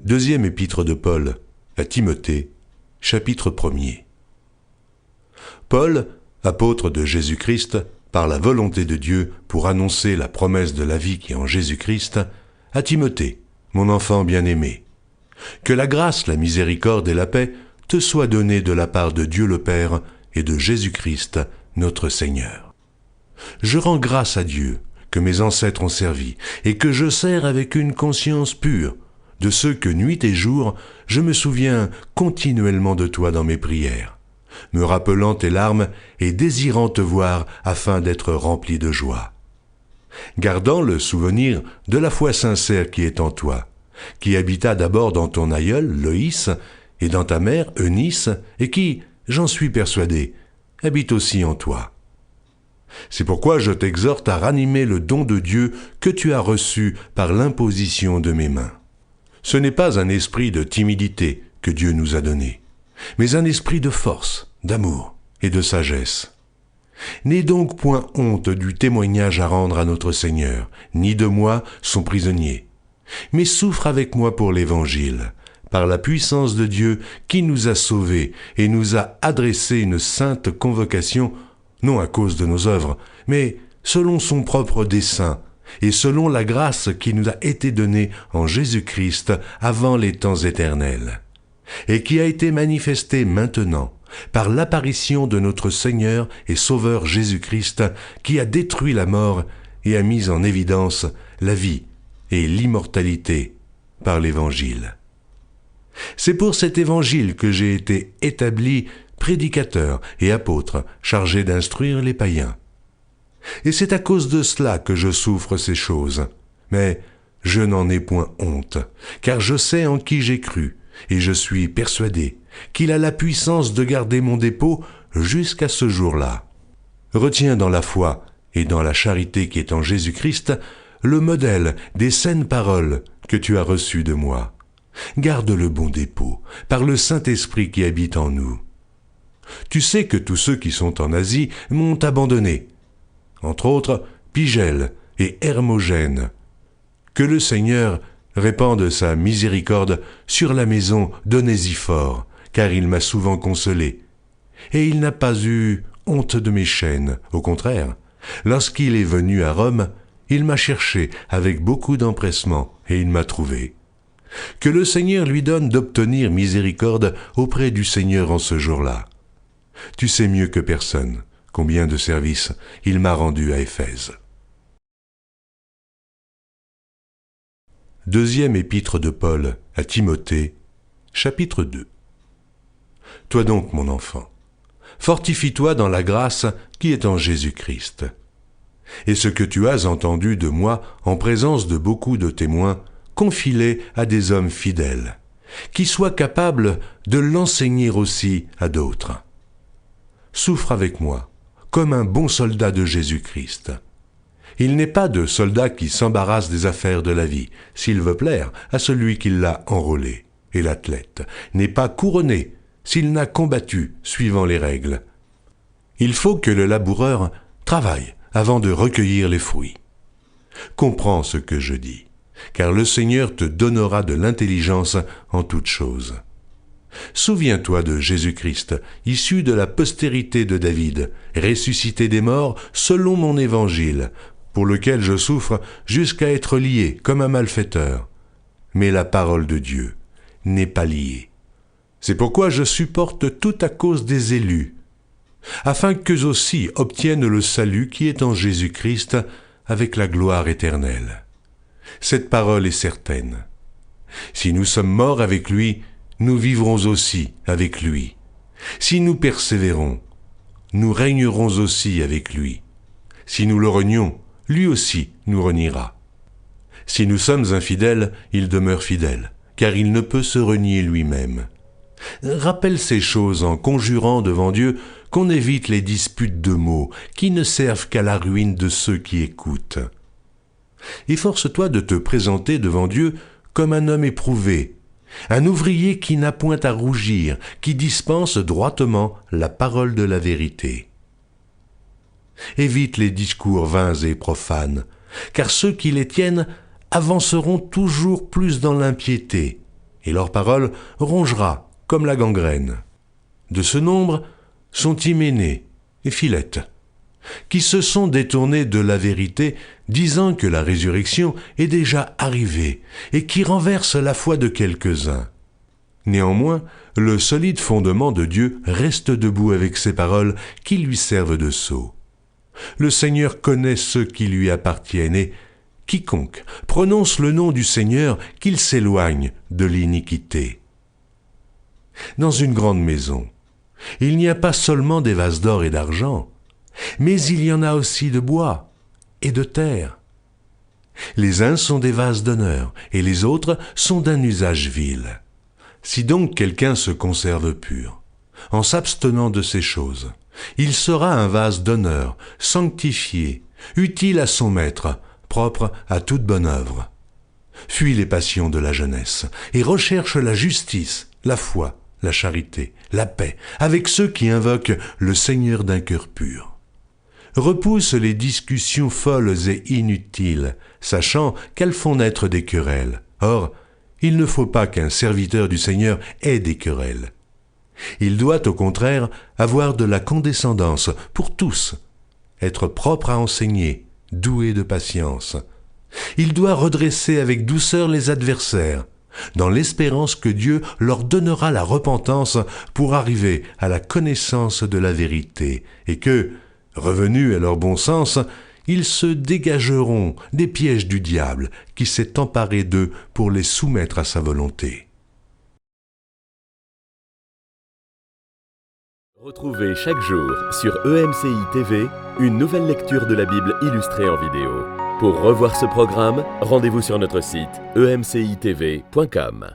Deuxième épître de Paul à Timothée, chapitre 1er. Paul, apôtre de Jésus-Christ, par la volonté de Dieu pour annoncer la promesse de la vie qui est en Jésus-Christ, à Timothée, mon enfant bien-aimé. Que la grâce, la miséricorde et la paix te soient données de la part de Dieu le Père et de Jésus-Christ, notre Seigneur. Je rends grâce à Dieu que mes ancêtres ont servi et que je sers avec une conscience pure, de ceux que nuit et jour je me souviens continuellement de toi dans mes prières, me rappelant tes larmes et désirant te voir afin d'être rempli de joie. Gardant le souvenir de la foi sincère qui est en toi, qui habita d'abord dans ton aïeul, Loïs, et dans ta mère, Eunice, et qui, j'en suis persuadé, habite aussi en toi. C'est pourquoi je t'exhorte à ranimer le don de Dieu que tu as reçu par l'imposition de mes mains. Ce n'est pas un esprit de timidité que Dieu nous a donné, mais un esprit de force, d'amour et de sagesse. N'aie donc point honte du témoignage à rendre à notre Seigneur, ni de moi, son prisonnier, mais souffre avec moi pour l'Évangile, par la puissance de Dieu qui nous a sauvés et nous a adressé une sainte convocation, non à cause de nos œuvres, mais selon son propre dessein, et selon la grâce qui nous a été donnée en Jésus-Christ avant les temps éternels, et qui a été manifestée maintenant par l'apparition de notre Seigneur et Sauveur Jésus-Christ, qui a détruit la mort et a mis en évidence la vie et l'immortalité par l'Évangile. C'est pour cet Évangile que j'ai été établi prédicateur et apôtre chargé d'instruire les païens. Et c'est à cause de cela que je souffre ces choses. Mais je n'en ai point honte, car je sais en qui j'ai cru, et je suis persuadé qu'il a la puissance de garder mon dépôt jusqu'à ce jour-là. Retiens dans la foi et dans la charité qui est en Jésus-Christ le modèle des saines paroles que tu as reçues de moi. Garde le bon dépôt par le Saint-Esprit qui habite en nous. Tu sais que tous ceux qui sont en Asie m'ont abandonné, entre autres Pygèle et Hermogène. Que le Seigneur répande sa miséricorde sur la maison d'Onésiphore, car il m'a souvent consolé. Et il n'a pas eu honte de mes chaînes, au contraire. Lorsqu'il est venu à Rome, il m'a cherché avec beaucoup d'empressement, et il m'a trouvé. Que le Seigneur lui donne d'obtenir miséricorde auprès du Seigneur en ce jour-là. Tu sais mieux que personne combien de services il m'a rendu à Éphèse. Deuxième épître de Paul à Timothée, chapitre 2. Toi donc, mon enfant, fortifie-toi dans la grâce qui est en Jésus-Christ. Et ce que tu as entendu de moi en présence de beaucoup de témoins, confie-les à des hommes fidèles, qui soient capables de l'enseigner aussi à d'autres. Souffre avec moi, comme un bon soldat de Jésus-Christ. Il n'est pas de soldat qui s'embarrasse des affaires de la vie, s'il veut plaire à celui qui l'a enrôlé, et l'athlète n'est pas couronné s'il n'a combattu suivant les règles. Il faut que le laboureur travaille avant de recueillir les fruits. Comprends ce que je dis, car le Seigneur te donnera de l'intelligence en toutes choses. Souviens-toi de Jésus-Christ, issu de la postérité de David, ressuscité des morts selon mon évangile, pour lequel je souffre jusqu'à être lié comme un malfaiteur. Mais la parole de Dieu n'est pas liée. C'est pourquoi je supporte tout à cause des élus, afin qu'eux aussi obtiennent le salut qui est en Jésus-Christ avec la gloire éternelle. Cette parole est certaine. Si nous sommes morts avec lui, nous vivrons aussi avec lui. Si nous persévérons, nous régnerons aussi avec lui. Si nous le renions, lui aussi nous reniera. Si nous sommes infidèles, il demeure fidèle, car il ne peut se renier lui-même. Rappelle ces choses en conjurant devant Dieu qu'on évite les disputes de mots qui ne servent qu'à la ruine de ceux qui écoutent. Efforce-toi de te présenter devant Dieu comme un homme éprouvé, un ouvrier qui n'a point à rougir, qui dispense droitement la parole de la vérité. Évite les discours vains et profanes, car ceux qui les tiennent avanceront toujours plus dans l'impiété, et leur parole rongera comme la gangrène. De ce nombre sont Hyménée et Philette, qui se sont détournés de la vérité, disant que la résurrection est déjà arrivée et qui renversent la foi de quelques-uns. Néanmoins, le solide fondement de Dieu reste debout avec ces paroles qui lui servent de sceau. Le Seigneur connaît ceux qui lui appartiennent et quiconque prononce le nom du Seigneur, qu'il s'éloigne de l'iniquité. Dans une grande maison, il n'y a pas seulement des vases d'or et d'argent, mais il y en a aussi de bois et de terre. Les uns sont des vases d'honneur et les autres sont d'un usage vil. Si donc quelqu'un se conserve pur, en s'abstenant de ces choses, il sera un vase d'honneur, sanctifié, utile à son maître, propre à toute bonne œuvre. Fuis les passions de la jeunesse et recherche la justice, la foi, la charité, la paix, avec ceux qui invoquent le Seigneur d'un cœur pur. Repousse les discussions folles et inutiles, sachant qu'elles font naître des querelles. Or, il ne faut pas qu'un serviteur du Seigneur ait des querelles. Il doit au contraire avoir de la condescendance pour tous, être propre à enseigner, doué de patience. Il doit redresser avec douceur les adversaires, dans l'espérance que Dieu leur donnera la repentance pour arriver à la connaissance de la vérité, et que, revenus à leur bon sens, ils se dégageront des pièges du diable qui s'est emparé d'eux pour les soumettre à sa volonté. Retrouvez chaque jour sur EMCI TV une nouvelle lecture de la Bible illustrée en vidéo. Pour revoir ce programme, rendez-vous sur notre site emcitv.com.